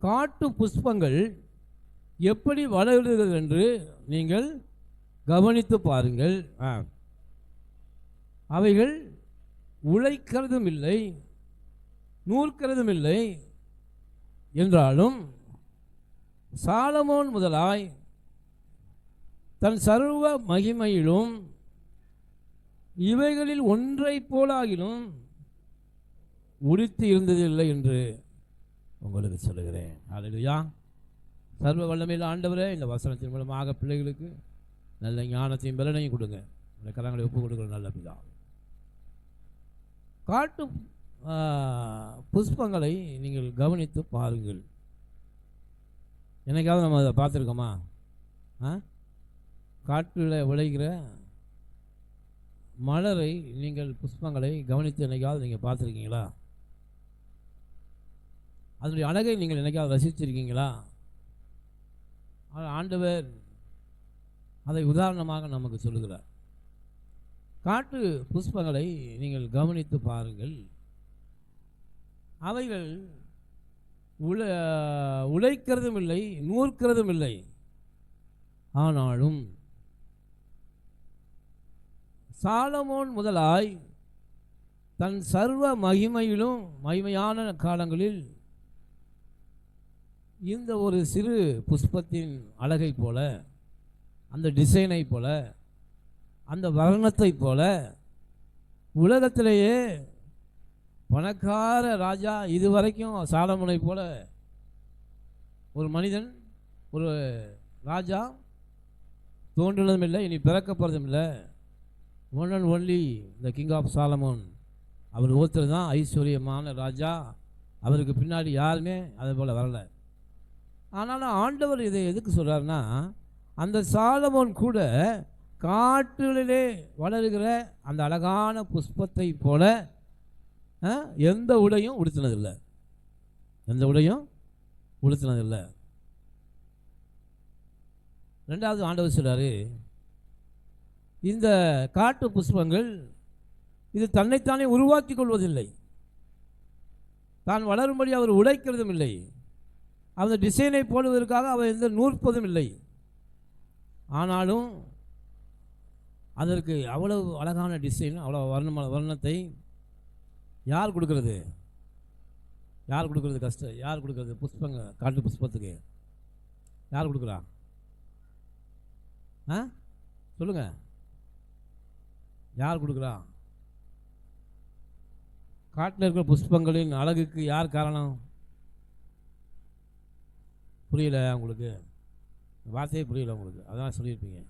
காட்டு புஷ்பங்கள் எப்படி வளருகிறது என்று நீங்கள் கவனித்து பாருங்கள். அவைகள் உழைக்கிறதும் இல்லை, நூற்கிறதும் இல்லை என்றாலும் சாலமோன் முதலாய் தன் சர்வ மகிமையிலும் இவைகளில் ஒன்றை போலாகிலும் உடுத்தி இருந்ததில்லை என்று உங்களுக்கு சொல்லுகிறேன். அல்லேலூயா. சர்வ வல்லமையில் ஆண்டவரே, இந்த வசனத்தின் மூலமாக பிள்ளைகளுக்கு நல்ல ஞானத்தையும் பலனையும் கொடுங்க. இந்த கரங்களை ஒப்பு கொடுக்குற நல்ல பிதா. காட்டு புஷ்பங்களை நீங்கள் கவனித்து பாருங்கள். என்னைக்காவது நம்ம அதை பார்த்துருக்கோமா? காட்டில் விளைகிற மலரை நீங்கள் புஷ்பங்களை கவனித்து என்னைக்காவது நீங்கள் பார்த்துருக்கீங்களா? அதனுடைய அழகை நீங்கள் என்னைக்காவது ரசிச்சிருக்கீங்களா? ஆண்டவர் அதை உதாரணமாக நமக்கு சொல்லுகிறார். காட்டு புஷ்பங்களை நீங்கள் கவனித்து பாருங்கள். அவைகள் உழைக்கிறதும் இல்லை, நூற்கிறதும் இல்லை. ஆனாலும் சாலமோன் முதலாய் தன் சர்வ மகிமையிலும் மகிமையான காலங்களில் இந்த ஒரு சிறு புஷ்பத்தின் அழகை போல, அந்த டிசைனை போல, அந்த வர்ணத்தை போல உலகத்திலேயே பணக்கார ராஜா இதுவரைக்கும் சாலமோனை போல ஒரு மனிதன், ஒரு ராஜா தோன்றுவதும் இல்லை, இனி பிறக்கப்படுறதும் இல்லை. One and only the king of Solomon. அவர் ஒருத்தர் தான் ஐஸ்வர்யமான ராஜா. அவருக்கு பின்னாடி யாருமே அதே போல் வரலை. ஆனாலும் ஆண்டவர் இதை எதுக்கு சொல்கிறாருன்னா, அந்த சாலமோன் கூட காட்டிலே வளருகிற அந்த அழகான புஷ்பத்தை போல எந்த உடையும் உடுத்தினதில்லை, எந்த உடையும் உடுத்தினதில்லை. ரெண்டாவது ஆண்டவர் சொல்கிறாரு, இந்த காட்டு புஷ்பங்கள் இது தன்னைத்தானே உருவாக்கி கொள்வதில்லை, தான் வளரும்படி அவர் உழைக்கிறதும் இல்லை, அந்த டிசைனை போடுவதற்காக அவர் எந்த நூற்பதும் இல்லை. ஆனாலும் அதற்கு அவ்வளவு அழகான டிசைன், அவ்வளோ வர்ணத்தை யார் கொடுக்கறது? யார் கொடுக்கறது? கஷ்டம் யார் கொடுக்கறது? புஷ்பங்க, காட்டு புஷ்பத்துக்கு யார் கொடுக்குறா? சொல்லுங்க, யார் கொடுக்குறா? காட்டில் இருக்கிற புஷ்பங்களின் அழகுக்கு யார் காரணம்? புரியல உங்களுக்கு? வார்த்தையே புரியல உங்களுக்கு, அதான் சொல்லியிருப்பீங்க.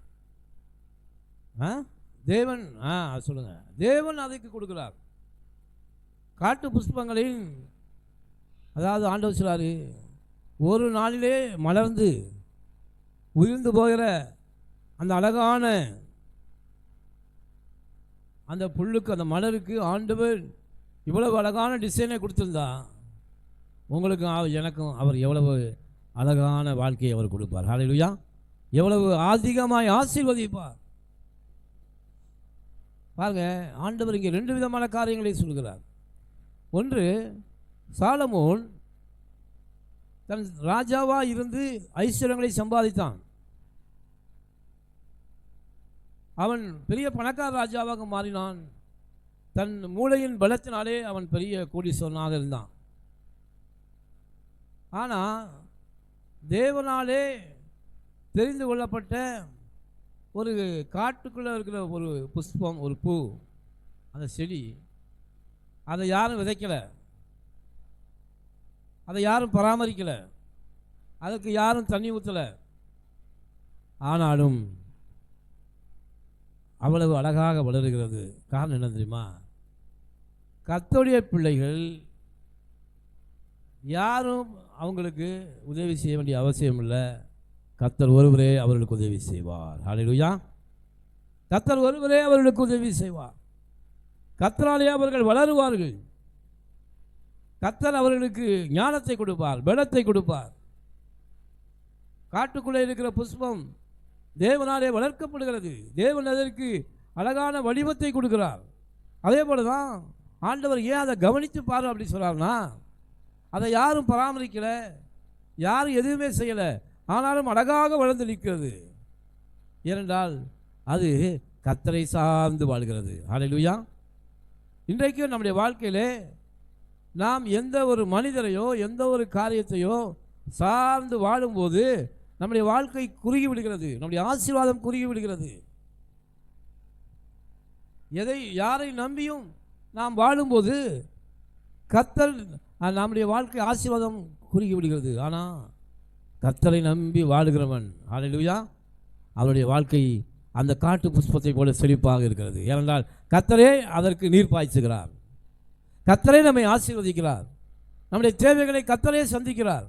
தேவன். சொல்லுங்க, தேவன் அதுக்கு கொடுக்குறார். காட்டு புஷ்பங்களின், அதாவது ஆண்டவர் சொல்றாரு, ஒரு நாளிலே மலர்ந்து உதிர்ந்து போகிற அந்த அழகான அந்த புல்லுக்கு, அந்த மலருக்கு ஆண்டவர் இவ்வளவு அழகான டிசைனை கொடுத்துருந்தா உங்களுக்கும் எனக்கும் அவர் எவ்வளவு அழகான வாழ்க்கையை அவர் கொடுப்பார். ஹல்லேலூயா. எவ்வளவு அதிகமாய் ஆசீர்வதிப்பார் பாருங்க. ஆண்டவர் இங்கே ரெண்டு விதமான காரியங்களை சொல்கிறார். ஒன்று, சாலமோன் தன் ராஜாவாக இருந்து ஐஸ்வர்யங்களை சம்பாதித்தான். அவன் பெரிய பணக்கார ராஜாவாக மாறினான். தன் மூளையின் பலத்தினாலே அவன் பெரிய கோடீஸ்வரனாக இருந்தான். ஆனால் தேவனாலே தெரிந்து கொள்ளப்பட்ட ஒரு காட்டுக்குள்ளே இருக்கிற ஒரு புஷ்பம், ஒரு பூ, அந்த செடி, அதை யாரும் விதைக்கலை, அதை யாரும் பராமரிக்கலை, அதற்கு யாரும் தண்ணி ஊற்றலை. ஆனாலும் அவ்வளவு அழகாக வளருகிறது. காரணம் என்ன தெரியுமா? கர்த்தருடைய பிள்ளைகள் யாரும் அவங்களுக்கு உதவி செய்ய வேண்டிய அவசியம் இல்லை. கர்த்தர் ஒருவரே அவர்களுக்கு உதவி செய்வார். ஹல்லேலூயா. கர்த்தர் ஒருவரே அவர்களுக்கு உதவி செய்வார். கர்த்தராலே அவர்கள் வளருவார்கள். கர்த்தர் அவர்களுக்கு ஞானத்தை கொடுப்பார், பலத்தை கொடுப்பார். காட்டுக்குள்ளே இருக்கிற புஷ்பம் தேவனாலே வளர்க்கப்படுகிறது. தேவன் அதற்கு அழகான வடிவத்தை கொடுக்கிறார். அதே போல தான் ஆண்டவர் ஏன் அதை கவனித்து பாரு அப்படி சொல்கிறார்னா, அதை யாரும் பராமரிக்கலை, யாரும் எதுவுமே செய்யலை, ஆனாலும் அழகாக வளர்ந்து நிற்கிறது. ஏனென்றால் அது கர்த்தரை சார்ந்து வாழ்கிறது. ஹல்லேலூயா. இன்றைக்கும் நம்முடைய வாழ்க்கையிலே நாம் எந்த ஒரு மனிதரையோ எந்த ஒரு காரியத்தையோ சார்ந்து வாழும்போது நம்முடைய வாழ்க்கை குறுகி விடுகிறது, நம்முடைய ஆசீர்வாதம் குறுகி விடுகிறது. யாரை நம்பியும் நாம் வாழும்போது கர்த்தர் நம்முடைய வாழ்க்கை ஆசீர்வாதம் குறுகி விடுகிறது. ஆனால் கர்த்தரை நம்பி வாழுகிறவன், ஹல்லேலூயா, அவருடைய வாழ்க்கை அந்த காட்டு புஷ்பத்தை போல செழிப்பாக இருக்கிறது. ஏனென்றால் கர்த்தரே அதற்கு நீர் பாய்ச்சுகிறார், கர்த்தரே நம்மை ஆசீர்வதிக்கிறார், நம்முடைய தேவைகளை கர்த்தரே சந்திக்கிறார்.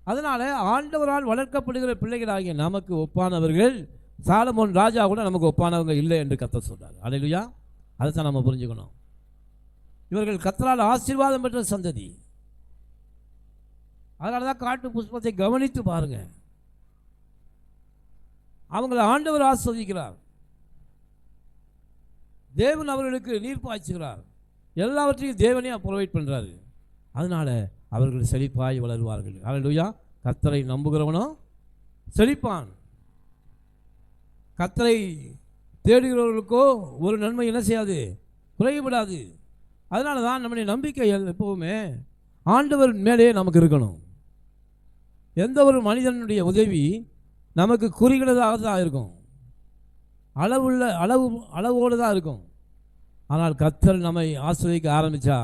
அதனால் ஆண்டவரால் வளர்க்கப்படுகிற பிள்ளைகளாகிய நமக்கு ஒப்பானவர்கள் சாலமோன் ராஜா கூட நமக்கு ஒப்பானவங்க இல்லை என்று கர்த்தர் சொல்றார். ஹல்லேலூயா. அதை தான் நம்ம புரிஞ்சுக்கணும். இவர்கள் கர்த்தரால் ஆசீர்வாதம் பெற்ற சந்ததி. அதனால தான் காட்டு புஷ்பத்தை கவனித்து பாருங்க, அவங்களை ஆண்டவர் ஆசீர்வதிக்கிறார், தேவன் அவர்களுக்கு நீர் பாய்ச்சுகிறார், எல்லாவற்றையும் தேவனே ப்ரொவைட் பண்ணுறாரு. அதனால் அவர்கள் செழிப்பாய் வளருவார்கள். ஹல்லேலூயா. கர்த்தரை நம்புகிறவனோ செழிப்பான். கர்த்தரை தேடுகிறவர்களுக்கோ ஒரு நன்மை என்ன செய்யாது, குறைபடாது. அதனால தான் நம்முடைய நம்பிக்கை எப்போவுமே ஆண்டவர் மேலே நமக்கு இருக்கணும். எந்த ஒரு மனிதனுடைய உதவி நமக்கு குறிகிறதாக தான் இருக்கும், அளவோடு தான் இருக்கும். ஆனால் கர்த்தர் நம்மை ஆசிர்வதிக்க ஆரம்பித்தா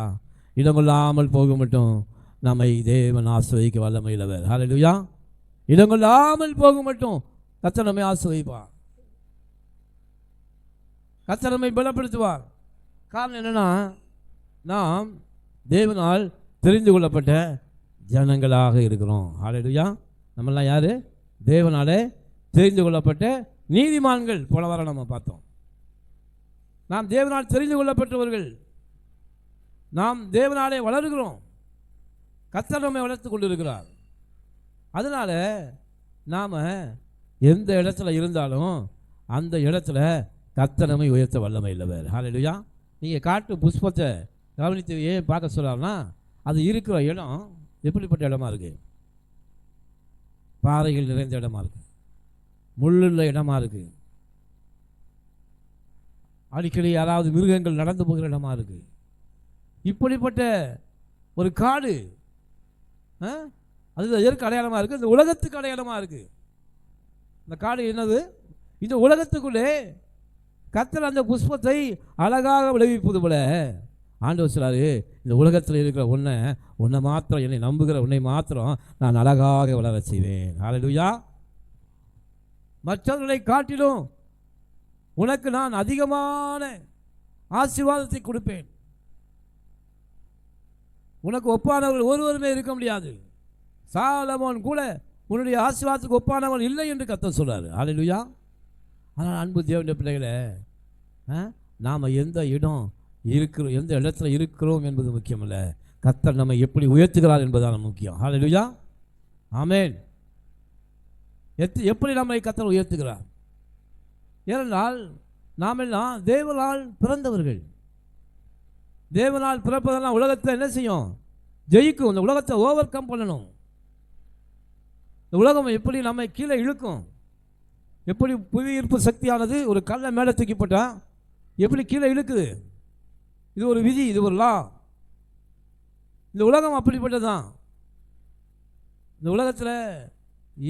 இடங்கொள்ளாமல் போக மட்டும் நம்மை தேவன் ஆசிர்வதிக்க வல்லமையுள்ளவர். ஹல்லேலூயா. இடங்கொள்ளாமல் போக மட்டும் கர்த்தர் நம்மை ஆசிர்வதிப்பார், கர்த்தர் நம்மை பலப்படுத்துவார். காரணம் என்னன்னா, நாம் தேவனால் தெரிந்து கொள்ளப்பட்ட ஜனங்களாக இருக்கிறோம். ஹல்லேலூயா. நம்மெல்லாம் யாரு? தேவனாலே தெரிந்து கொள்ளப்பட்ட நீதிமான்கள். போன வாரம் நம்ம பார்த்தோம். நாம் தேவனால் தெரிந்து கொள்ளப்பட்டவர்கள், நாம் தேவனாலே வளர்கிறோம், கர்த்தர் நம்மை வளர்த்து கொண்டிருக்கிறார். அதனால நாம் எந்த இடத்துல இருந்தாலும் அந்த இடத்துல கர்த்தர் நம்மை உயர்த்த வல்லமை இல்லவர். ஹல்லேலூயா. நீங்கள் காட்டு புஷ்பத்தை கவனித்து ஏன் பார்க்க சொல்கிறாருன்னா, அது இருக்கிற இடம் எப்படிப்பட்ட இடமா இருக்கு? பாறைகள் நிறைந்த இடமா இருக்கு, முள்ளுள்ள இடமா இருக்கு, அடிக்கடி யாராவது மிருகங்கள் நடந்து போகிற இடமா இருக்கு. இப்படிப்பட்ட ஒரு காடு அது எதற்கு அடையாளமாக இருக்குது? இந்த உலகத்துக்கு அடையாளமாக இருக்குது. இந்த காடு என்னது? இந்த உலகத்துக்குள்ளே கர்த்தர் அந்த புஷ்பத்தை அழகாக விளைவிப்பது போல ஆண்டவர் சொல்றாரு, இந்த உலகத்தில் இருக்கிற உன்னை மாத்திரம், என்னை நம்புகிற உன்னை மாத்திரம் நான் அழகாக வளர செய்வேன். ஹல்லேலூயா. மற்றவர்களை காட்டிலும் உனக்கு நான் அதிகமான ஆசீர்வாதத்தை கொடுப்பேன். உனக்கு ஒப்பானவர்கள் ஒருவருமே இருக்க முடியாது. சாலமோன் கூட உன்னுடைய ஆசீர்வாதத்துக்கு ஒப்பானவன் இல்லை என்று கர்த்தர் சொல்றாரு. ஹல்லேலூயா. ஆனால் அன்பு தேவனுடைய பிள்ளைகளே, நாம் எந்த இடத்துல இருக்கிறோம் என்பது முக்கியமல்ல, கர்த்தர் நம்மை எப்படி உயர்த்துகிறார் என்பதான முக்கியம். ஹல்லேலூயா. ஆமென். எப்படி நம்மை கர்த்தர் உயர்த்துகிறார்? ஏனென்றால் நாம் எல்லாம் தேவனால் பிறந்தவர்கள். தேவனால் பிறப்பதெல்லாம் உலகத்தில் என்ன செய்யும்? ஜெயிக்கும். இந்த உலகத்தை ஓவர் கம் பண்ணணும். இந்த உலகம் எப்படி நம்மை கீழே இழுக்கும், எப்படி புவியீர்ப்பு சக்தியானது ஒரு கல்லை மேலே தூக்கி போட்டால் எப்படி கீழே இழுக்குது, இது ஒரு விதி, இது ஒரு லா. இந்த உலகம் அப்படிப்பட்டதான். இந்த உலகத்தில்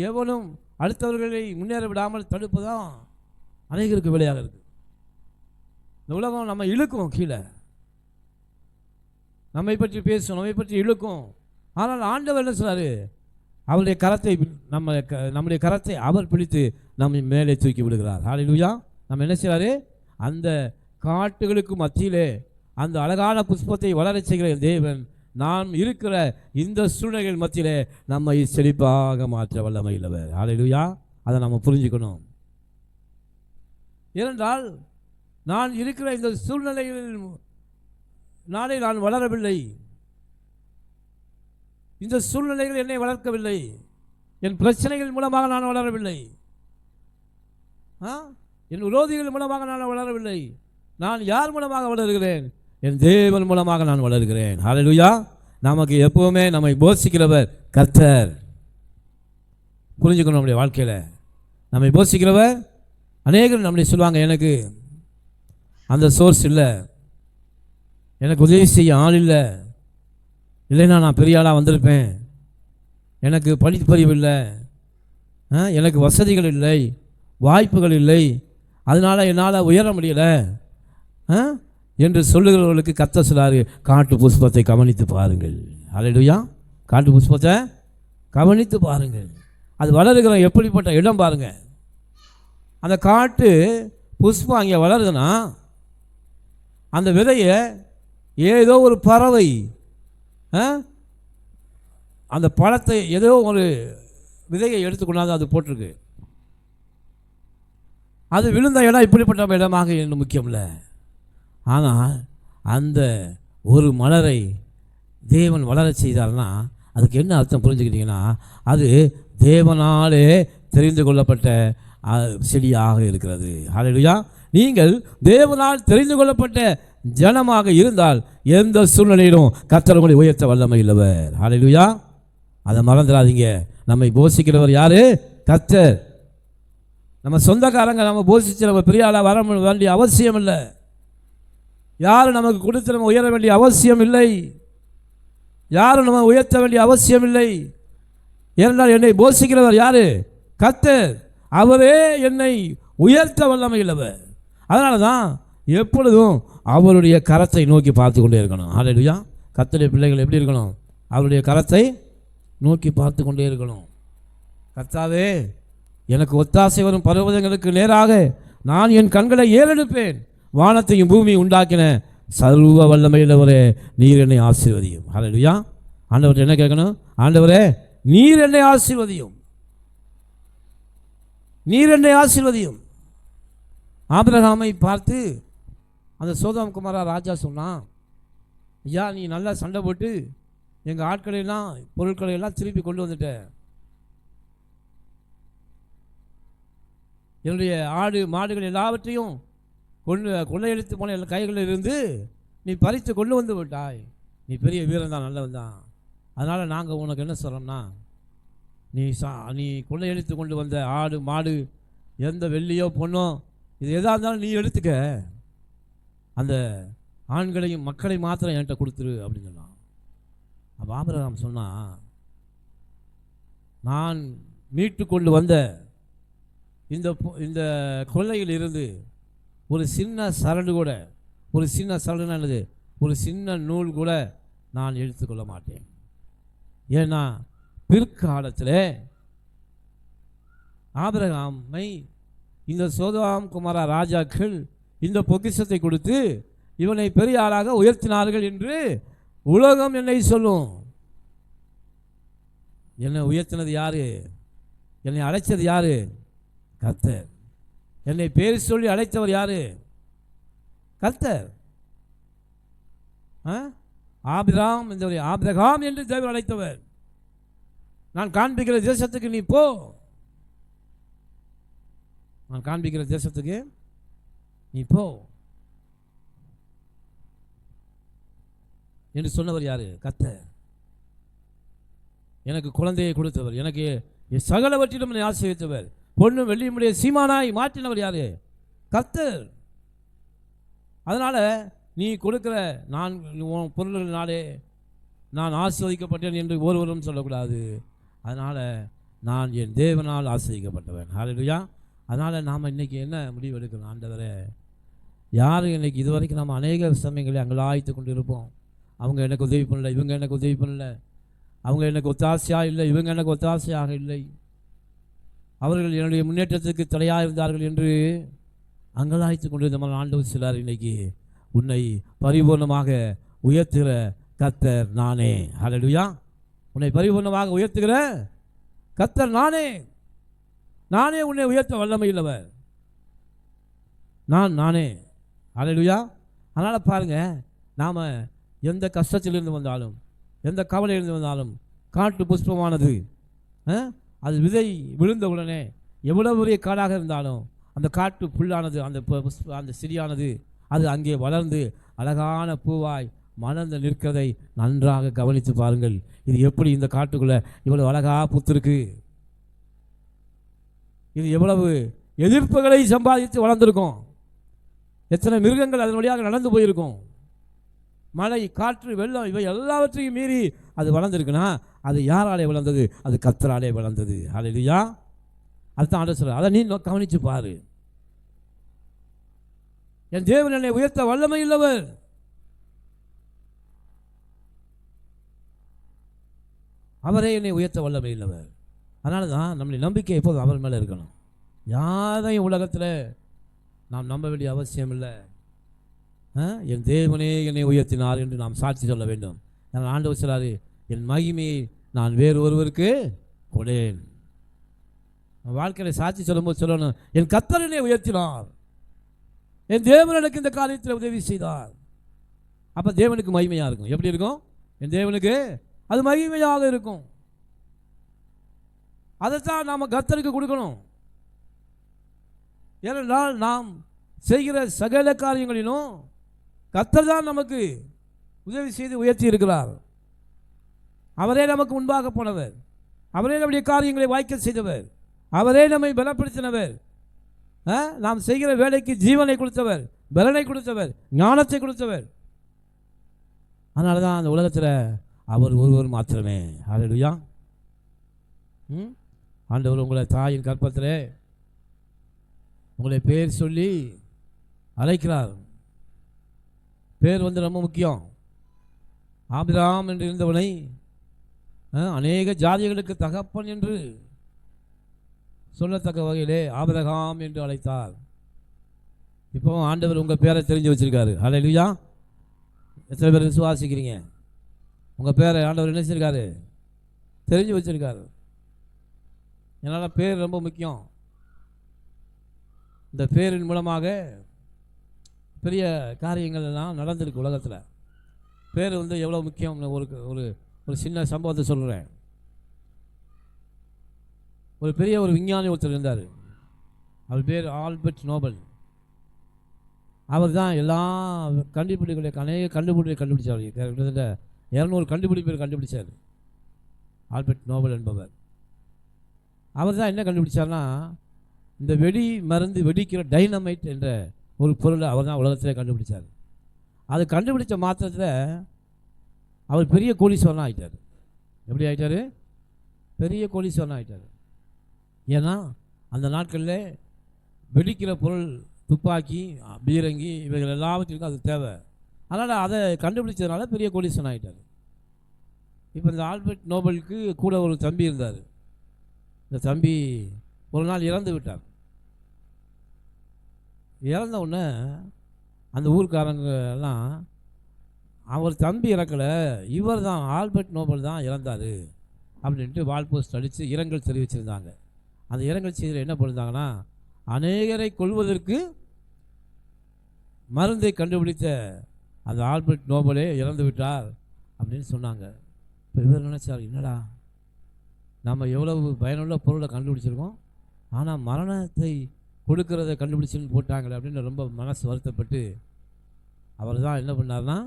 எவனும் அடுத்தவர்களை முன்னேற விடாமல் தடுப்புதான் அநேகருக்கு வேலையாக இருக்குது. இந்த உலகம் நம்ம இழுக்கும், கீழே நம்மை பற்றி பேசும், நம்மை பற்றி இழுக்கும். ஆனால் ஆண்டவர் என்ன சொன்னார்? அவருடைய கரத்தை நம்முடைய கரத்தை அவர் பிடித்து நம்மை மேலே தூக்கி விடுகிறார். ஹல்லேலூயா. நம்ம என்ன செய்கிறாரு? அந்த காட்டுகளுக்கு மத்தியிலே அந்த அழகான புஷ்பத்தை வளர செய்கிற தேவன் நாம் இருக்கிற இந்த சூழ்நிலைகள் மத்தியிலே நம்மை செழிப்பாக மாற்ற வல்லமை இல்லவர். ஹல்லேலூயா. அதை நம்ம புரிஞ்சுக்கணும். ஏனென்றால் நான் இருக்கிற இந்த சூழ்நிலைகளில் நான் வளரவில்லை, இந்த சூழ்நிலைகள் என்னை வளர்க்கவில்லை, என் பிரச்சனைகள் மூலமாக நான் வளரவில்லை, என் விரோதிகள் மூலமாக நான் வளரவில்லை. நான் யார் மூலமாக வளர்கிறேன்? என் தேவன் மூலமாக நான் வளர்கிறேன். ஹல்லேலூயா. நமக்கு எப்பவுமே நம்மை போஷிக்கிறவர் கர்த்தர். புரிஞ்சுக்கணும். நம்முடைய வாழ்க்கையில் நம்மை போஷிக்கிறவர். அநேகர் நம்மளை சொல்லுவாங்க, எனக்கு அந்த சோர்ஸ் இல்லை, எனக்கு உதவி செய்ய ஆள் இல்லை, இல்லைன்னா நான் பெரிய ஆளாக வந்திருப்பேன், எனக்கு படிப்பறிவு இல்லை, எனக்கு வசதிகள் இல்லை, வாய்ப்புகள் இல்லை, அதனால் என்னால் உயர முடியலை என்று சொல்லுகிறவர்களுக்கு கர்த்தர் சொல்றாரு, காட்டு புஷ்பத்தை கவனித்து பாருங்கள். அல்லேலூயா. காட்டு புஷ்பத்தை கவனித்து பாருங்கள். அது வளருகிற எப்படிப்பட்ட இடம் பாருங்க. அந்த காட்டு புஷ்பம் அங்கே வளருதுன்னா அந்த விதையை ஏதோ ஒரு பறவை அந்த பழத்தை ஏதோ ஒரு விதையை எடுத்துக்கொண்டாந்து அது போட்டிருக்கு. அது விழுந்த இடம் இப்படிப்பட்ட இடமாக இன்னும் முக்கியம் இல்லை. ஆனால் அந்த ஒரு மலரை தேவன் வளர செய்தார்னா அதுக்கு என்ன அர்த்தம் புரிஞ்சுக்கிட்டீங்கன்னா, அது தேவனாலே தெரிந்து கொள்ளப்பட்ட செடியாக இருக்கிறது. ஹல்லேலூயா. நீங்கள் தேவனால் தெரிந்து கொள்ளப்பட்ட ஜனமாக இருந்தால் எந்த சூழ்நிலையிலும் கர்த்தர் உங்களை உயர்த்த வல்லமை இல்லவர். ஹல்லேலூயா. அதை மறந்துடாதீங்க. நம்மை போஷிக்கிறவர் யாரு? கர்த்தர். நம்ம சொந்தக்காரங்க நம்ம போஷிச்சு நம்ம பெரிய ஆளாக வர வேண்டிய அவசியம் இல்லை. யாரும் நமக்கு கொடுத்து நம்ம உயர வேண்டிய அவசியம் இல்லை. யாரும் நம்ம உயர்த்த வேண்டிய அவசியம் இல்லை. ஏனென்றால் என்னை போஷிக்கிறவர் யாரு? கர்த்தர். அவரே என்னை உயர்த்த வல்லமை இல்லவர். அதனால தான் எப்பொழுதும் அவருடைய கரத்தை நோக்கி பார்த்து கொண்டே இருக்கணும். ஹல்லேலூயா. கர்த்தருடைய பிள்ளைகள் எப்படி இருக்கணும்? அவருடைய கரத்தை நோக்கி பார்த்து கொண்டே இருக்கணும். கர்த்தாவே, எனக்கு ஒத்தாசை வரும் பர்வதங்களுக்கு நேராக நான் என் கண்களை ஏறெடுப்பேன். வானத்தையும் பூமியை உண்டாக்கின சர்வ வல்லமையுள்ளவரே, நீர் என்னை ஆசீர்வதியும். ஹல்லேலூயா. ஆண்டவர்கிட்ட என்ன கேட்கணும்? ஆண்டவரே, நீர் என்னை ஆசீர்வதியும், நீர் என்னை ஆசீர்வதியும். ஆபிரகாமை பார்த்து அந்த சோதோம் குமாரா ராஜா சொன்னான், ஐயா, நீ நல்லா சண்டை போட்டு எங்கள் ஆட்களையெல்லாம் பொருட்களையெல்லாம் திருப்பி கொண்டு வந்துட்ட. என்னுடைய ஆடு மாடுகள் எல்லாவற்றையும் கொள்ளையடித்து போன எல்லா கைகளில் இருந்து நீ பறித்து கொண்டு வந்து விட்டாய். நீ பெரிய வீரன் தான், நல்லவன் தான். அதனால் நாங்கள் உனக்கு என்ன சொல்கிறோம்னா, நீ கொள்ளையடித்து கொண்டு வந்த ஆடு மாடு எந்த வெள்ளியோ பொண்ணோ இது எதாக இருந்தாலும் நீ எடுத்துக்க, அந்த ஆண்களையும் மக்களை மாத்திரம் என்கிட்ட கொடுத்துரு அப்படின்னு சொன்னான். அப்போ ஆபிரகாம் சொன்னான், நான் மீட்டு கொண்டு வந்த இந்த கொள்ளையில் இருந்து ஒரு சின்ன சரடு கூட, ஒரு சின்ன சரடுனா என்னது, ஒரு சின்ன நூல் கூட நான் எடுத்துக்கொள்ள மாட்டேன். ஏன்னா பிற்காலத்தில் ஆபிரகாமை இந்த சோதோம் குமாரா ராஜாக்கள் இந்த பொக்கிஷத்தை கொடுத்து இவனை பெரிய ஆளாக உயர்த்தினார்கள் என்று உலகம் என்னை சொல்லும். என்னை உயர்த்தினது யாரு? என்னை அழைச்சது யாரு? கர்த்தர். என்னை பேர் சொல்லி அழைத்தவர் யாரு? கர்த்தர். ஆபிரகாம் என்று தேவன் அழைத்தவர். நான் காண்பிக்கிற தேசத்துக்கு நீ போ, நான் காண்பிக்கிற தேசத்துக்கு நீ போ என்று சொன்னவர் யாரு? கர்த்தர். எனக்கு குழந்தையை கொடுத்தவர், எனக்கு சகலவற்றிலும் என்னை ஆசீர்வதித்தவர், பொண்ணு வெள்ளியுடைய சீமானாய் மாற்றினவர் யாரு? கர்த்தர். அதனால் நீ கொடுக்கிற பொருள்களினாலே நான் ஆசீர்வதிக்கப்பட்டேன் என்று ஒருவரும் சொல்லக்கூடாது. அதனால் நான் என் தேவனால் ஆசீர்வதிக்கப்பட்டவன். ஹல்லேலூயா. அதனால் நாம் இன்றைக்கி என்ன முடிவு எடுக்கணும்? ஆண்டவரே, யார் இன்றைக்கி இதுவரைக்கும் நம்ம அநேக சமயங்களை அங்கலாய்த்து கொண்டு இருப்போம். அவங்க எனக்கு உதவி பண்ணல, இவங்க எனக்கு உதவி பண்ணல, அவங்க எனக்கு ஒத்தாசையாக இல்லை, இவங்க எனக்கு ஒத்தாசையாக இல்லை, அவர்கள் என்னுடைய முன்னேற்றத்துக்கு தடையாக இருந்தார்கள் என்று அங்கலாய்த்து கொண்டு இருந்த ஆண்டவர் சிலர் இன்றைக்கி உன்னை பரிபூர்ணமாக உயர்த்துகிற கர்த்தர் நானே. ஹல்லேலூயா. உன்னை பரிபூர்ணமாக உயர்த்துகிற கர்த்தர் நானே. நானே உன்னை உயர்த்த வல்லமை இல்லவர். நானே. ஹல்லேலூயா. அதனால் பாருங்கள், நாம் எந்த கஷ்டத்திலிருந்து வந்தாலும், எந்த கவலையிலிருந்து வந்தாலும், காட்டு புஷ்பமானது அது விதை விழுந்த உடனே எவ்வளவு பெரிய காடாக இருந்தாலும் அந்த காட்டு புல்லானது, அந்த செடியானது அது அங்கே வளர்ந்து அழகான பூவாய் மலர்ந்து நிற்கிறதை நன்றாக கவனித்து பாருங்கள். இது எப்படி இந்த காட்டுக்குள்ளே இவ்வளவு அழகாக பூத்திருக்கு, இது எவ்வளவு எதிர்ப்புகளை சம்பாதித்து வளர்ந்துருக்கும், எத்தனை மிருகங்கள் அதன் வழியாக நடந்து போயிருக்கும், மழை காற்று வெள்ளம் இவை எல்லாவற்றையும் மீறி அது வளர்ந்துருக்குன்னா அது யாராலே வளர்ந்தது? அது கர்த்தராலே வளர்ந்தது. ஹல்லேலூயா. அதுதான் ஆண்டவர் சொல்றார், அதை நீ கவனித்து பாரு. என் தேவன் என்னை உயர்த்த வல்லமை இல்லவர், அவரே என்னை உயர்த்த வல்லமை இல்லவர். அதனால தான் நம்முடைய நம்பிக்கை எப்போதும் அவர் மேலே இருக்கணும். யாரையும் உலகத்தில் நாம் நம்ப வேண்டிய அவசியம் இல்லை. என் தேவனே என்னை உயர்த்தினார் என்று நாம் சாட்சி சொல்ல வேண்டும். நான் ஆண்டவர் சொல்றாரு, என் மகிமையை நான் வேறு ஒருவருக்கு கொடேன். வாழ்க்கையில் சாட்சி சொல்லும்போது சொல்லணும், என் கர்த்தர் என்னை உயர்த்தினார், என் தேவன் எனக்கு இந்த காரியத்தில் உதவி செய்தார். அப்போ தேவனுக்கு மகிமையாக இருக்கும். எப்படி இருக்கும்? என் தேவனுக்கு அது மகிமையாக இருக்கும். அதைத்தான் நாம் கர்த்தருக்கு கொடுக்கணும். ஏனென்றால் நாம் செய்கிற சகல காரியங்களிலும் கர்த்தர் தான் நமக்கு உதவி செய்து உயர்த்தி இருக்கிறார். அவரே நமக்கு முன்பாக போனவர், அவரே நம்முடைய காரியங்களை வாய்க்க செய்தவர், அவரே நம்மை பலப்படுத்தினவர், நாம் செய்கிற வேலைக்கு ஜீவனை கொடுத்தவர், பலனை கொடுத்தவர், ஞானத்தை கொடுத்தவர். அதனால தான் அந்த உலகத்தில் அவர் ஒருவர் மாத்திரமே. ஹல்லேலூயா. ஆண்டவர் உங்களை தாயின் கற்பத்தில் உங்களை பேர் சொல்லி அழைக்கிறார். பேர் ரொம்ப முக்கியம். ஆபிரகாம் என்று இருந்தவனை அநேக ஜாதிகளுக்கு தகப்பன் என்று சொல்லத்தக்க வகையிலே ஆபிரகாம் என்று அழைத்தார். இப்போ ஆண்டவர் உங்கள் பேரை தெரிஞ்சு வச்சிருக்காரு. ஹல்லேலூயா. எத்தனை பேர் விசுவாசிக்கிறீங்க? உங்கள் பேரை ஆண்டவர் என்ன செஞ்சிருக்காரு? தெரிஞ்சு வச்சிருக்காரு. என்னால் பேர் ரொம்ப முக்கியம். இந்த பேரின் மூலமாக பெரிய காரியங்கள் எல்லாம் நடந்திருக்கு உலகத்தில். பேர் எவ்வளோ முக்கியம். ஒரு சின்ன சம்பவத்தை சொல்கிறேன். ஒரு பெரிய விஞ்ஞானி ஒருத்தர் இருந்தார். அவர் பேர் ஆல்பர்ட் நோபல். அவர் தான் எல்லா அநேக கண்டுபிடிச்சார். கிட்டத்தட்ட 200 கண்டுபிடிப்பு கண்டுபிடிச்சார் ஆல்பர்ட் நோபல் என்பவர். அவர் தான் என்ன கண்டுபிடிச்சார்னா, இந்த வெடி மருந்து வெடிக்கிற டைனமைட் என்ற ஒரு பொருளை அவர் தான் உலகத்தில் கண்டுபிடிச்சார். அது கண்டுபிடிச்ச மாத்திரத்தில் அவர் பெரிய கோடீஸ்வரனாக ஆகிட்டார். எப்படி ஆகிட்டார்? பெரிய கோடீஸ்வரனாக ஆகிட்டார். ஏன்னா அந்த நாட்களில் வெடிக்கிற பொருள் துப்பாக்கி, பீரங்கி இவைகள் எல்லாவற்றிற்கும் அது தேவை. அதனால் அதை கண்டுபிடிச்சதுனால பெரிய கோடீஸ்வரன் ஆகிட்டார். இப்போ இந்த ஆல்பர்ட் நோபலுக்கு கூட ஒரு தம்பி இருந்தார். இந்த தம்பி ஒரு நாள் இறந்து விட்டார். இறந்த உடனே அந்த ஊர்க்காரங்க எல்லாம் அவர் தம்பி இறக்கலை, இவர் தான் ஆல்பர்ட் நோபல் தான் இறந்தார் அப்படின்ட்டு வால் போஸ்ட் அடித்து இரங்கல் தெரிவிச்சிருந்தாங்க. அந்த இரங்கல் செய்தியில் என்ன பண்ணியிருந்தாங்கன்னா, அநேகரை கொல்வதற்கு மருந்தை கண்டுபிடித்த அந்த ஆல்பர்ட் நோபலே இறந்து விட்டார் அப்படின்னு சொன்னாங்க. இப்போ இவர் நினச்சார், என்னடா நம்ம எவ்வளவு பயனுள்ள பொருளை கண்டுபிடிச்சிருக்கோம், ஆனால் மரணத்தை கொடுக்கறத கண்டுபிடிச்சுன்னு போட்டாங்களே அப்படின்னு ரொம்ப மனசு வருத்தப்பட்டு அவர் தான் என்ன பண்ணார்னா,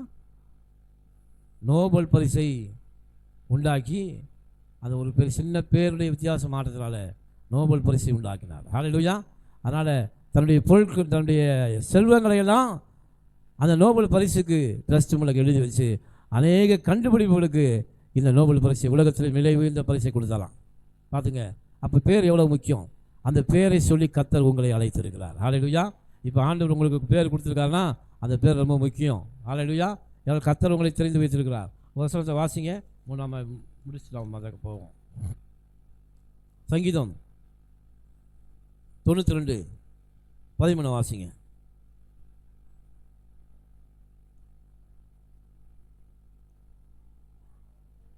நோபல் பரிசை உண்டாக்கி அது ஒரு பெரிய சின்ன பேருடைய வித்தியாசம் மாற்றத்தினால நோபல் பரிசை உண்டாக்கினார். ஹல்லேலூயா. அதனால் தன்னுடைய பொருட்கள், தன்னுடைய செல்வங்களையெல்லாம் அந்த நோபல் பரிசுக்கு ட்ரஸ்ட் மூலம் எழுதி வச்சு அநேக கண்டுபிடிப்புகளுக்கு இந்த நோபல் பரிசு உலகத்தில் விலை உயர்ந்த பரிசை கொடுத்தாலாம். பார்த்துங்க, அப்போ பேர் எவ்வளோ முக்கியம். அந்த பேரை சொல்லி கர்த்தர் உங்களை அழைத்திருக்கிறார். ஹல்லேலூயா. இப்போ ஆண்டவர் உங்களுக்கு பேர் கொடுத்துருக்காருன்னா அந்த பேர் ரொம்ப முக்கியம். ஹல்லேலூயா. எவ்வளோ கர்த்தர் உங்களை தெரிந்து வைத்திருக்கிறார். வசனத்தை வாசிங்க, நம்ம முடிச்சுட்டு அதை போவோம். சங்கீதம் 92:13 வாசிங்க.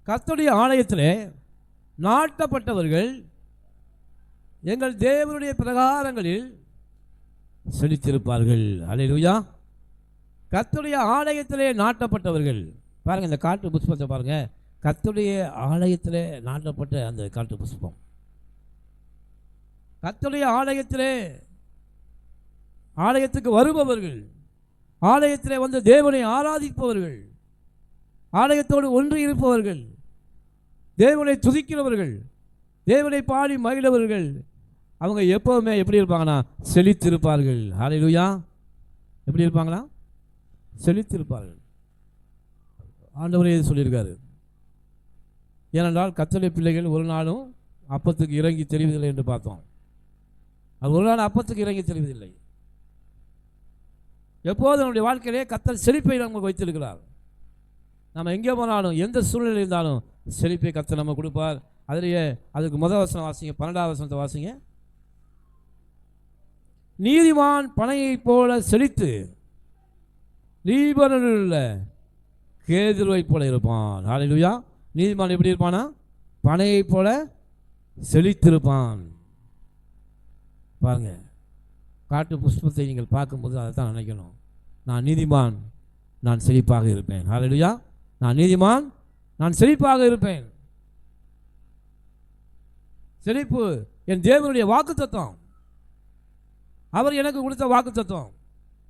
கர்த்தருடைய ஆலயத்திலே நாட்டப்பட்டவர்கள் எங்கள் தேவனுடைய பிரகாரங்களில் செழித்திருப்பார்கள். அல்லேலூயா. கர்த்தருடைய ஆலயத்திலே நாட்டப்பட்டவர்கள். பாருங்கள், இந்த காட்டு புஷ்பத்தை பாருங்கள். கர்த்தருடைய ஆலயத்திலே நாட்டப்பட்ட அந்த காட்டு புஷ்பம். கர்த்தருடைய ஆலயத்துக்கு வருபவர்கள், ஆலயத்திலே வந்து தேவனை ஆராதிப்பவர்கள், ஆலயத்தோடு ஒன்று இருப்பவர்கள், தேவனை துதிக்கிறவர்கள், தேவனை பாடி மகிழ்ந்தவர்கள், அவங்க எப்போவுமே எப்படி இருப்பாங்கன்னா செழித்திருப்பார்கள். ஹல்லேலூயா. எப்படி இருப்பாங்களா? செழித்திருப்பார்கள். ஆண்டவரே சொல்லியிருக்காரு. ஏனென்றால் கர்த்தருடைய பிள்ளைகள் ஒரு நாளும் அப்பத்துக்கு இறங்கி தெரிவதில்லை என்று பார்த்தோம். அது ஒரு நாள் அப்பத்துக்கு இறங்கி தெரிவதில்லை. எப்போது நம்முடைய வாழ்க்கையிலே கர்த்தர் செழிப்பை நமக்கு வைத்திருக்கிறார். நம்ம எங்கே போனாலும் எந்த சூழ்நிலை இருந்தாலும் செழிப்பை கர்த்தர் நம்ம கொடுப்பார். அதிலேயே அதுக்கு முதல் வசனம் வாசிங்க, 12வது வசனத்தை வாசிங்க. நீதிமான் பனையை போல செழித்து லீபனோனில் உள்ள கேதுருவை போல இருப்பான். ஹல்லேலூயா. நீதிமான் எப்படி இருப்பானா? பனையை போல செழித்திருப்பான். பாருங்க, காட்டு புஷ்பத்தை நீங்கள் பார்க்கும்போது அதை தான் நினைக்கணும். நான் நீதிமான், நான் செழிப்பாக இருப்பேன். ஹல்லேலூயா. நான் நீதிமான், நான் செழிப்பாக இருப்பேன். செழிப்பு என் தேவனுடைய வாக்குத்தத்தம். அவர் எனக்கு கொடுத்த வாக்குத்தத்தம்.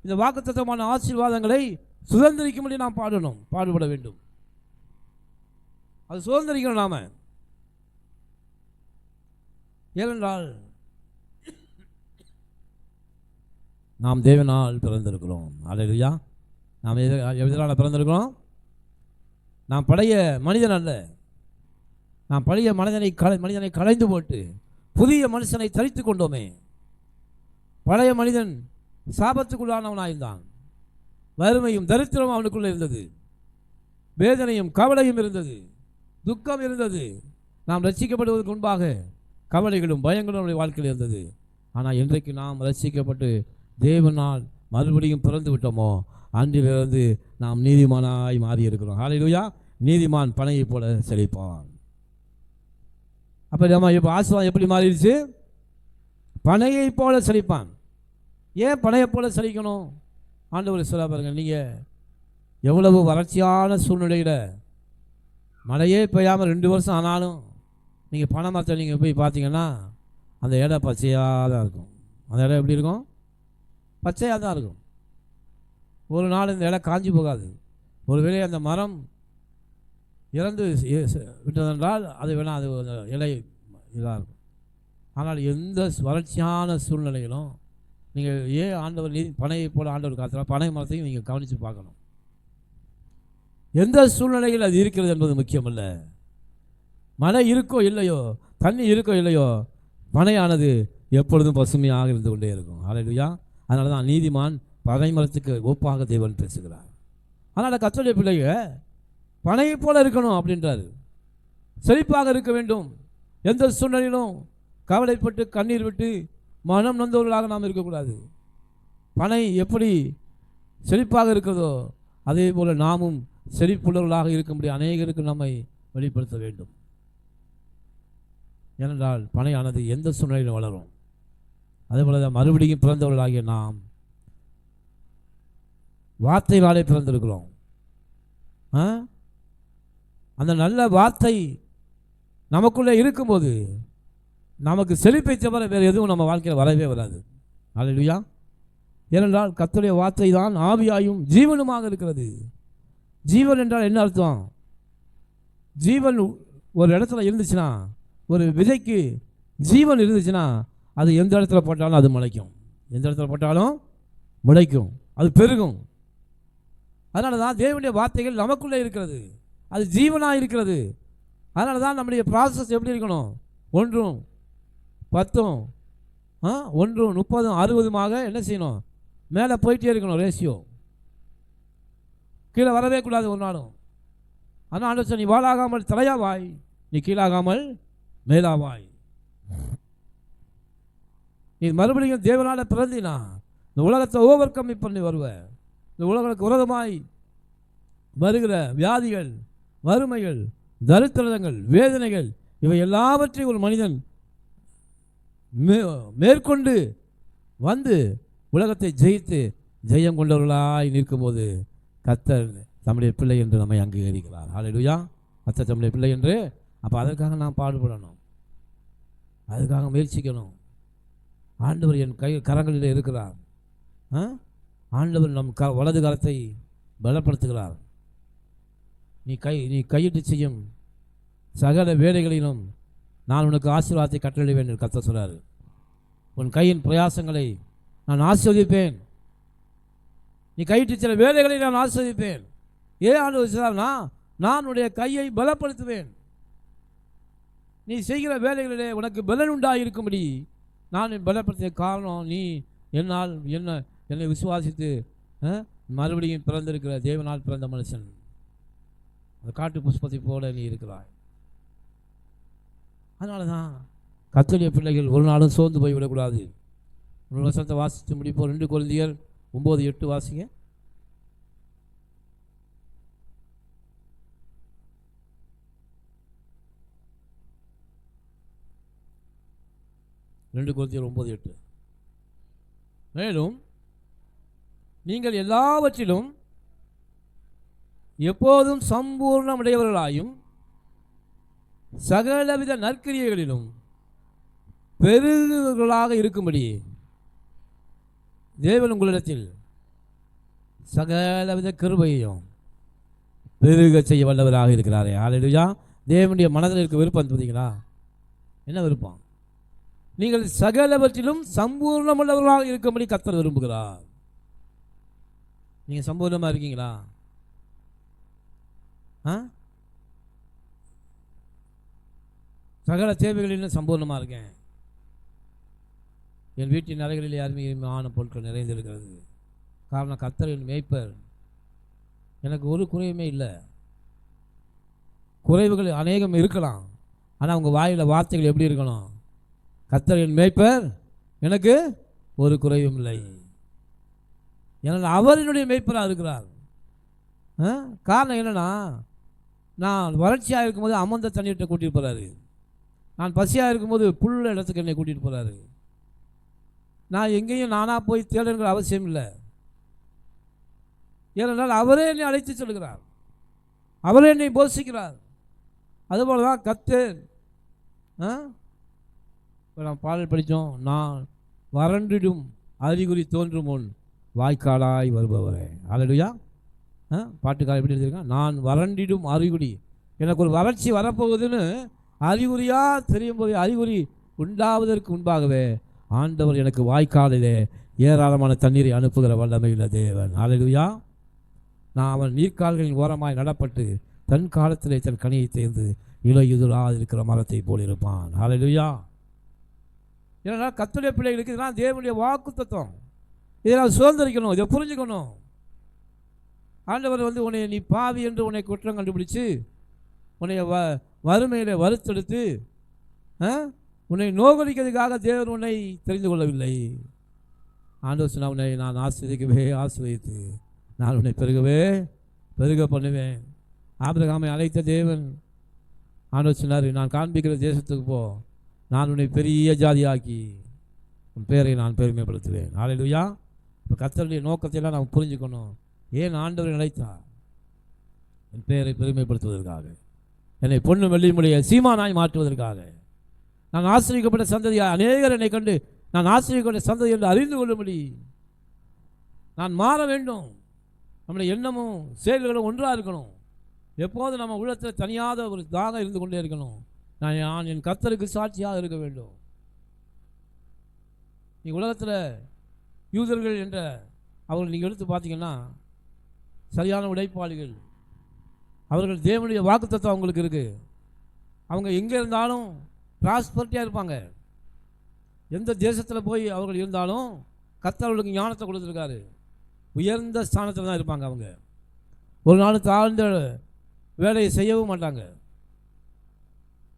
இந்த வாக்குத்தத்தமான ஆசீர்வாதங்களை சுதந்திரிக்கும்படி நாம் பாடுபட வேண்டும். அது சுதந்திரிக்கணும் நாம. ஏனென்றால் நாம் தேவனால் பிறந்திருக்கிறோம். ஹல்லேலூயா. நாம் எதனால் பிறந்திருக்கிறோம்? நாம் பழைய மனிதன் அல்ல. நாம் பழைய மனிதனை களைந்து போட்டு புதிய மனுஷனை தரித்து கொண்டோமே. பழைய மனிதன் சாபத்துக்குள்ளானவனாயிருந்தான். வறுமையும் தரித்திரமும் அவனுக்குள்ளே இருந்தது. வேதனையும் கவலையும் இருந்தது. துக்கம் இருந்தது. நாம் ரட்சிக்கப்படுவதற்கு முன்பாக கவலைகளும் பயங்களும் நம்முடைய வாழ்க்கையில் இருந்தது. ஆனால் இன்றைக்கு நாம் ரட்சிக்கப்பட்டு தேவனால் மறுபடியும் பிறந்து விட்டோமோ, அன்றிலிருந்து நாம் நீதிமானாய் மாறி இருக்கிறோம். ஹல்லேலூயா. நீதிமான் பனையை போல செழிப்பான். அப்போ நம்ம இப்போ ஆசீர்வாதம் எப்படி மாறிடுச்சு? பனையை போல செழிப்பான். ஏன் பனையை போல செழிக்கணும்? ஆண்டவர் சொல்ல பாருங்க. நீங்கள் எவ்வளவு வறட்சியான சூழ்நிலையில் மழையே பெய்யாமல் 2 வருஷம் ஆனாலும் நீங்கள் பனை மரத்தை நீங்கள் போய் பார்த்தீங்கன்னா அந்த இடம் பச்சையாக தான் இருக்கும். அந்த இடம் எப்படி இருக்கும்? பச்சையாக தான் இருக்கும். ஒரு நாள் இந்த இடம் காஞ்சி போகாது. ஒருவேளை அந்த மரம் இறந்து விட்டதென்றால் அது வேணால் அது இலை இதாக இருக்கும். ஆனால் எந்த வறட்சியான சூழ்நிலையிலும் நீங்கள் ஏன் ஆண்டவர் பனையை போல ஆண்டவர் காத்துறா? பனை மரத்தையும் நீங்கள் கவனித்து பார்க்கணும். எந்த சூழ்நிலையில் அது இருக்கிறது என்பது முக்கியமல்ல. மழை இருக்கோ இல்லையோ, தண்ணி இருக்கோ இல்லையோ, பனையானது எப்பொழுதும் பசுமையாக இருந்து கொண்டே இருக்கும். ஹல்லேலூயா. அதனால தான் நீதிமான் பனை மரத்துக்கு ஒப்பாக தேவன் பேசுகிறார். அதனால் கர்த்தருடைய பிள்ளைகள் பனையை போல இருக்கணும் அப்படின்றாரு. செழிப்பாக இருக்க வேண்டும். எந்த சூழ்நிலையிலும் கவலைப்பட்டு கண்ணீர் விட்டு மனம் நொந்தவர்களாக நாம் இருக்கக்கூடாது. பனை எப்படி செழிப்பாக இருக்கிறதோ அதே போல் நாமும் செழிப்புள்ளவர்களாக இருக்கும்படி அநேகருக்கு நம்மை வெளிப்படுத்த வேண்டும். ஏனென்றால் பனையானது எந்த சூழ்நிலையிலும் வளரும். அதே போல தான் மறுபடியும் பிறந்தவர்களாகிய நாம் வார்த்தையினாலே பிறந்திருக்கிறோம். அந்த நல்ல வார்த்தை நமக்குள்ளே இருக்கும்போது நமக்கு செழிப்பை தவிர வேறு எதுவும் நம்ம வாழ்க்கையில் வரவே வராது. ஹல்லேலூயா. ஏனென்றால் கர்த்தருடைய வார்த்தை தான் ஆவியாயும் ஜீவனுமாக இருக்கிறது. ஜீவன் என்றால் என்ன அர்த்தம்? ஜீவன் ஒரு இடத்துல இருந்துச்சுன்னா, ஒரு விதைக்கு ஜீவன் இருந்துச்சுன்னா அது எந்த இடத்துல போட்டாலும் அது முளைக்கும். எந்த இடத்துல போட்டாலும் முளைக்கும், அது பெருகும். அதனால தான் தேவனுடைய வார்த்தைகள் நமக்குள்ளே இருக்கிறது. அது ஜீவனாக இருக்கிறது. அதனால தான் நம்முடைய ப்ராசஸ் எப்படி இருக்கணும்? 1 10 1 30 60 என்ன செய்யணும்? மேலே போயிட்டே இருக்கணும். ரேஷியோ கீழே வரவே கூடாது ஒரு நாளும். ஆனால் ஆண்டவர் நீ வாழாகாமல் தலையாவாய், நீ கீழாகாமல் மேலாவாய். நீ மறுபடியும் தேவனால பிறந்தினா இந்த உலகத்தை ஓவர் கம்மி பண்ணி வருவ. இந்த உலகத்துக்கு விரோதமாய் வருகிற வியாதிகள், வறுமைகள், தரித்திரங்கள், வேதனைகள் இவை எல்லாவற்றையும் ஒரு மனிதன் மேற்கொண்டு வந்து உலகத்தை ஜெயித்து ஜெயம் கொண்டவர்களாய் நிற்கும்போது கர்த்தர் நம்முடைய பிள்ளை என்று நம்மை அங்கீகரிக்கிறார். ஹல்லேலூயா. கர்த்தர் நம்முடைய பிள்ளை என்று. அப்போ அதற்காக நாம் பாடுபடணும், அதுக்காக முயற்சிக்கணும். ஆண்டவர் என் கரங்களில் இருக்கிறார். ஆண்டவர் நம் வலது கரத்தை பலப்படுத்துகிறார். நீ கையிட்டு செய்யும் சகல வேலைகளிலும் நான் உனக்கு ஆசீர்வாதத்தை கட்டளிடுவேன் என்று கர்த்தர் சொல்றாரு. உன் கையின் பிரயாசங்களை நான் ஆசீர்வதிப்பேன். நீ கையிட்டு சில வேலைகளை நான் ஆசீர்வதிப்பேன். ஏன் ஆண்டவர் நான் உன்னுடைய கையை பலப்படுத்துவேன். நீ செய்கிற வேலைகளிலே உனக்கு பலன் உண்டாயிருக்கும்படி நான் பலப்படுத்திய காரணம் நீ என்னை விசுவாசித்து மறுபடியும் பிறந்திருக்கிற தேவனால் பிறந்த மனுஷன். அந்த காட்டு புஷ்பத்தை போல நீ இருக்கிறாய். அதனால தான் கர்த்தருடைய பிள்ளைகள் ஒரு நாளும் சோர்ந்து போய்விடக்கூடாது. ஒரு வசனத்தை வாசித்து முடிப்போம். 2 கொரிந்தியர் 9:8 வாசிங்க. 2 கொரிந்தியர் 9:8. மேலும் நீங்கள் எல்லாவற்றிலும் எப்போதும் சம்பூர்ணமுடையவர்களாயும் சகலவித நற்கிரியைகளிலும் பெருகுவர்களாக இருக்கும்படி தேவன் உங்களிடத்தில் சகலவித கிருபையையும் பெருக செய்ய வல்லவராக இருக்கிறாரே. ஹல்லேலூயா. தேவனுடைய மனதில் இருக்க விருப்பம் பார்த்தீங்களா? என்ன விருப்பம்? நீங்கள் சகலவற்றிலும் சம்பூர்ணமுள்ளவர்களாக இருக்கும்படி கர்த்தர் விரும்புகிறார். நீங்கள் சம்பூர்ணமாக இருக்கீங்களா? சகல தேவைகளிலும் சம்பூர்ணமாக இருக்கேன். என் வீட்டின் அறைகளில் யாருமே ஆன பொருட்கள் நிறைந்திருக்கிறது. காரணம் கர்த்தர் என் மேய்ப்பர். எனக்கு ஒரு குறையுமே இல்லை. குறைவுகள் அநேகம் இருக்கலாம், ஆனால் உங்கள் வாயில் வார்த்தைகள் எப்படி இருக்கணும்? கர்த்தர் என் மேய்ப்பர், எனக்கு ஒரு குறைவும் இல்லை. ஏன்னா அவர் என்னுடைய மேய்ப்பராக இருக்கிறார். காரணம் என்னென்னா, நான் வறட்சியாக இருக்கும்போது அமர்ந்த தண்ணீர்கிட்ட கூட்டிகிட்டு போகிறாரு. நான் பசியாக இருக்கும்போது புல் இடத்துக்கு என்னை கூட்டிகிட்டு போகிறாரு. நான் எங்கேயும் நானாக போய் தேடுங்கிற அவசியம் இல்லை. ஏனென்றால் அவரே என்னை அழைத்து சொல்கிறார், அவரே என்னை போஷிக்கிறார். அதுபோல தான் கர்த்தர். இப்போ நாம் பாடல் படித்தோம், நான் வறண்டிடும் அறிகுறி தோன்றும் முன் வாய்க்காலாய் வருபவரே. ஹல்லேலூயா. பாட்டுக்கார எப்படி எழுதியிருக்கான்? நான் வறண்டிடும் அறிகுறி, எனக்கு ஒரு வறட்சி வரப்போகுதுன்னு அறிகுறியாக தெரியும் போது, அறிகுறி உண்டாவதற்கு முன்பாகவே ஆண்டவர் எனக்கு வாய்க்காலிலே ஏராளமான தண்ணீரை அனுப்புகிற வல்லமையுள்ள தேவன். ஹல்லேலூயா. நான் அவன் நீர்க்கால்களின் ஓரமாய் நடப்பட்டு தன் காலத்திலே தன் கனியை தேர்ந்து இலையுதிராக இருக்கிற மரத்தை போல் இருப்பான். ஹல்லேலூயா. ஏன்னா கர்த்தருடைய பிள்ளைகளுக்கு இதெல்லாம் தேவனுடைய வாக்கு தத்துவம். இதெல்லாம் சுதந்திரிக்கணும், இதை புரிஞ்சுக்கணும். ஆண்டவர் உன்னை நீ பாவி என்று உன்னை குற்றம் கண்டுபிடிச்சு உன்னை வறுமையில் வருத்தெடுத்து உன்னை நோகடிக்கிறதுக்காக தேவன் உன்னை தெரிந்து கொள்ளவில்லை. ஆண்டவர் சொன்ன உன்னை நான் ஆசீர்வதிக்கவே ஆசீர்வதித்து நான் உன்னை பெருக பண்ணுவேன். ஆபிரகாமை அழைத்த தேவன் ஆண்டவர் சொன்னார், நான் காண்பிக்கிற தேசத்துக்கு போ, நான் உன்னை பெரிய ஜாதியாக்கி உன் பேரை நான் பெருமைப்படுத்துவேன். ஹல்லேலூயா. இப்போ கர்த்தருடைய நோக்கத்தையெல்லாம் நாம் புரிஞ்சுக்கணும். ஏன் ஆண்டவர் அழைத்தார்? என் பேரை பெருமைப்படுத்துவதற்காக, என்னை பொண்ணு வெள்ளிமுடைய சீமானாய் மாற்றுவதற்காக. நான் ஆசிரியக்கப்பட்ட சந்ததியாக அநேகர் என்னை கண்டு நான் ஆசிரியக்கப்பட்ட சந்ததி என்று அறிந்து கொள்ளும்படி நான் மாற வேண்டும். நம்முடைய எண்ணமும் செயல்களும் ஒன்றாக இருக்கணும். எப்போது நம்ம உள்ளத்தில் தனியாத ஒரு தாகம் இருந்து கொண்டே இருக்கணும். நான் என் கர்த்தருக்கு சாட்சியாக இருக்க வேண்டும். நீ உலகத்தில் யூதர்கள் என்ற அவர்கள் நீங்கள் எடுத்து பார்த்தீங்கன்னா சரியான உழைப்பாளிகள். அவர்கள் தேவனுடைய வாக்குத்தத்தம் அவங்களுக்கு இருக்குது. அவங்க எங்கே இருந்தாலும் ப்ராஸ்பரிட்டியாக இருப்பாங்க. எந்த தேசத்தில் போய் அவர்கள் இருந்தாலும் கர்த்தர் அவர்களுக்கு ஞானத்தை கொடுத்துருக்காரு. உயர்ந்த ஸ்தானத்தில் தான் இருப்பாங்க. அவங்க ஒரு நாள் தாழ்ந்த வேலையை செய்யவும் மாட்டாங்க.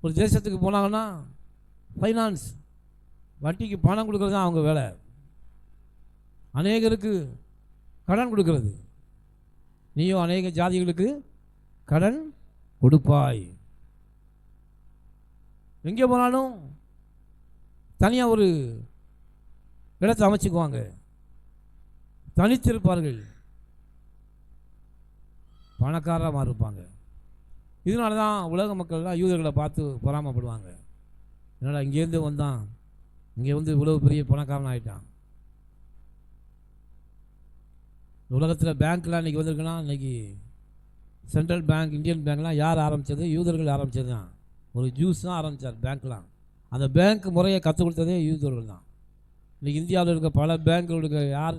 ஒரு தேசத்துக்கு போனாங்கன்னா ஃபைனான்ஸ், வட்டிக்கு பணம் கொடுக்கறது தான் அவங்க வேலை. அநேகருக்கு கடன் கொடுக்கறது. நீயும் அநேக ஜாதிகளுக்கு கடன் கொடுப்பாய். எங்கே போனாலும் தனியாக ஒரு இடத்தை அமைச்சுக்குவாங்க, தனித்திருப்பார்கள், பணக்காரமாக இருப்பாங்க. இதனால தான் உலக மக்கள்லாம் யூதர்களை பார்த்து பொறாமப்படுவாங்க. அதனால் இங்கேருந்து வந்தான், இங்கே இவ்வளவு பெரிய பணக்காரன் ஆகிட்டான். உலகத்தில் பேங்க்லாம் இன்றைக்கி வந்திருக்குன்னா இன்றைக்கி சென்ட்ரல் பேங்க், இந்தியன் பேங்க்லாம் யார் ஆரம்பித்தது? யூதர்கள் ஆரம்பித்தது தான். ஒரு ஜூஸ் தான் ஆரம்பித்தார் பேங்க்லாம். அந்த பேங்க் முறையை கற்றுக் கொடுத்ததே யூதர்கள் தான். இன்றைக்கி இந்தியாவில் இருக்க பல பேங்க்குகளுக்கு யார்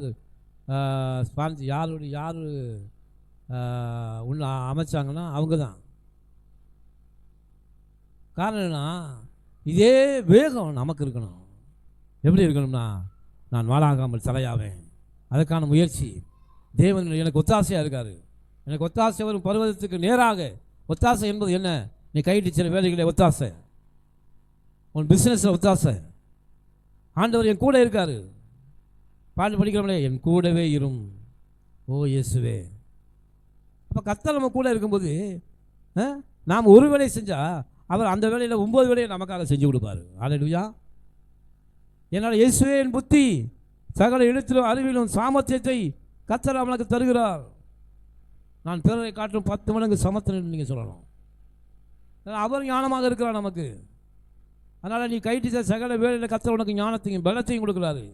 ஸ்பான்சர், யார் உள்ள அமைச்சாங்கன்னா அவங்க தான். காரணம் என்னன்னா, இதே வேகம் நமக்கு இருக்கணும். எப்படி இருக்கணும்னா, நான் வாழாகாமல் தலையாவேன். அதற்கான முயற்சி தேவன் எனக்கு ஒத்தாசையாக இருக்கார். எனக்கு ஒத்தாசை வரும் பருவதத்துக்கு நேராக. ஒத்தாசை என்பது என்ன? நீ கைட்டு சில வேலைகளை ஒத்தாசை, உன் பிஸ்னஸில் ஒத்தாசை. ஆண்டவர் என் கூட இருக்கார். பாட்டு படிக்கிறோம்லே, என் கூடவே இரும் ஓ இயேசுவே. அப்போ கர்த்தர் நம்ம கூட இருக்கும்போது நாம் ஒரு வேலையை செஞ்சால் அவர் அந்த வேலையில் 9 வேலையை நமக்காக செஞ்சு கொடுப்பார். அல்லேலூயா. என்னால் இயேசுவே என் புத்தி, சகல எழுத்திலும் அறிவிலும் சாமர்த்தியத்தை கர்த்தர் அவனுக்கு தருகிறார். நான் பிறரை காட்டும் 10 மடங்கு சமர்த்தன் நீங்கள் சொல்லணும். அவர் ஞானமாக இருக்கிறார் நமக்கு. அதனால் நீ கைட்டு சகல வேலையில் கர்த்தர் உனக்கு ஞானத்தையும் பலத்தையும் கொடுக்குறாரு.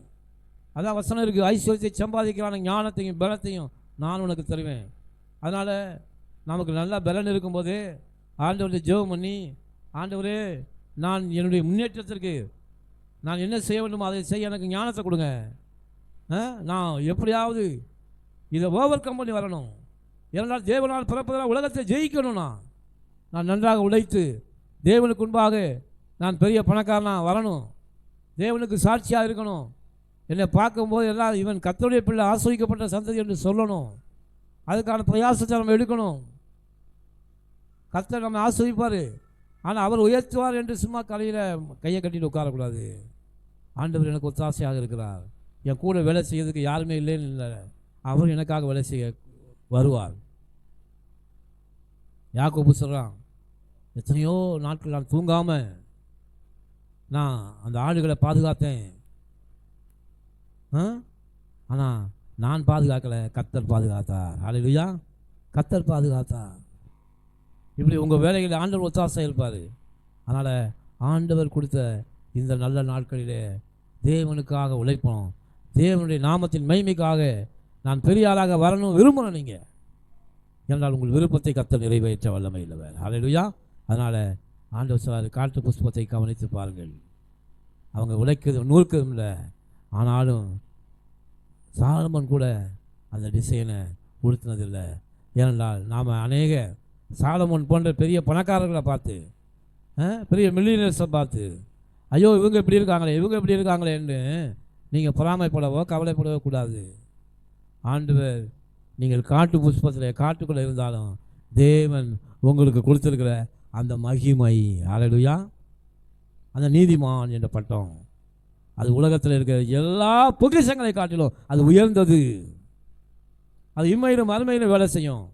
அதான் வசனம் இருக்குது, ஐஸ்வர்யத்தை சம்பாதிக்கிறான ஞானத்தையும் பலத்தையும் நான் உனக்கு தருவேன். அதனால் நமக்கு நல்லா பலன் இருக்கும்போது ஆண்டவரை ஜெபம் பண்ணி, ஆண்டவரே நான் என்னுடைய முன்னேற்றத்திற்கு நான் என்ன செய்ய வேண்டுமோ அதை செய்ய எனக்கு ஞானத்தை கொடுங்க. நான் எப்படியாவது இதை ஓவர் கம் பண்ணி வரணும். ஏனென்றால் தேவனால் பிறப்பதால் உலகத்தை ஜெயிக்கணும்னா நான் நன்றாக உழைத்து தேவனுக்கு முன்பாக நான் பெரிய பணக்காரனாக வரணும். தேவனுக்கு சாட்சியாக இருக்கணும். என்னை பார்க்கும்போது எல்லாம் இவன் கர்த்தருடைய பிள்ளை, ஆசிரியக்கப்பட்ட சந்ததி என்று சொல்லணும். அதுக்கான பிரயாசத்தை நம்ம எடுக்கணும். கர்த்தர் நம்ம ஆசிரிப்பார். ஆனால் அவர் உயர்த்துவார் என்று சும்மா கலையில் கையை கட்டிட்டு உட்காரக்கூடாது. ஆண்டவர் எனக்கு ஒத்தாசையாக இருக்கிறார். என் கூட வேலை செய்யறதுக்கு யாருமே இல்லைன்னு இல்லை, அவர் எனக்காக வேலை செய்ய வருவார். யாக்கோபு சொல்கிறான், எத்தனையோ நாட்கள் நான் தூங்காமல் நான் அந்த ஆடுகளை பாதுகாத்தேன். ஆனால் நான் பாதுகாக்கலை, கர்த்தர் பாதுகாத்தார். அல்லேலூயா. கர்த்தர் பாதுகாத்தார். இப்படி உங்கள் வேலைகளில் ஆண்டவர் ஒத்தாசை இருப்பார். அதனால் ஆண்டவர் கொடுத்த இந்த நல்ல நாட்களிலே தேவனுக்காக உழைப்போம். தேவனுடைய நாமத்தின் மகிமைக்காக நான் பெரிய ஆளாக வரணும் விரும்பணும் நீங்கள். என்றால் உங்கள் விருப்பத்தை கர்த்தர் நிறைவேற்ற வல்லமை இல்லவர். அல்லேலூயா. அதனால் ஆண்டவர் சொல்றாரு, காட்டு புஷ்பத்தை கவனித்து பாருங்கள். அவங்க உழைக்கிறது நூற்கும் இல்லை, ஆனாலும் சாலமன் கூட அந்த டிசைனை உடுத்தினதில்லை. ஏனென்றால் நாம் அநேக சாலமன் போன்ற பெரிய பணக்காரர்களை பார்த்து, பெரிய மில்லியனர்ஸை பார்த்து, ஐயோ இவங்க இப்படி இருக்காங்களே, இவங்க இப்படி இருக்காங்களேன்னு நீங்கள் பொறாமைப்படவோ கவலைப்படவோ கூடாது. ஆண்டவர் நீங்கள் காட்டு புஷ்பத்தில் காட்டுக்குள்ளே இருந்தாலும் தேவன் உங்களுக்கு கொடுத்துருக்கிற அந்த மகிமை, அல்லேலூயா, அந்த நீதிமான் என்ற பட்டம், அது உலகத்தில் இருக்கிற எல்லா பொக்கிஷங்களை காட்டிலும் அது உயர்ந்தது. அது இம்மையிலும் மறுமையிலும் வேலை செய்யும்.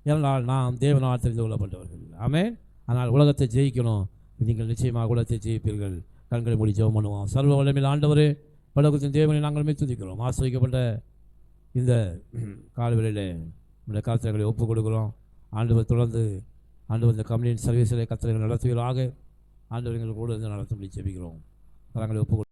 ஏனால் நாம் தேவனால் தெரிந்து கொள்ளப்பட்டவர்கள். ஆமென். ஆனால் உலகத்தை ஜெயிக்கணும். நீங்கள் நிச்சயமாக உலகத்தை ஜெயிப்பீர்கள். கண்களை மூடி ஜெபம் பண்ணுவோம். சர்வ வல்லமையுள்ள ஆண்டவரே, உலகத்தின் தேவனை நாங்கள் துதிக்கிறோம். ஆசிரியக்கப்பட்ட இந்த காலவெளியில் நம்முடைய கர்த்தர்களை ஒப்புக் கொடுக்குறோம். ஆண்டவர் தொடர்ந்து ஆண்டவர் இந்த கம்யூனிட்டி சர்வீஸில் கர்த்தர்கள் நடத்துவீராக. ஆண்டவர் எங்களுக்கு கூட இருந்து நடத்தும்படி ஜெபிக்கிறோம். கரங்களை ஒப்புக்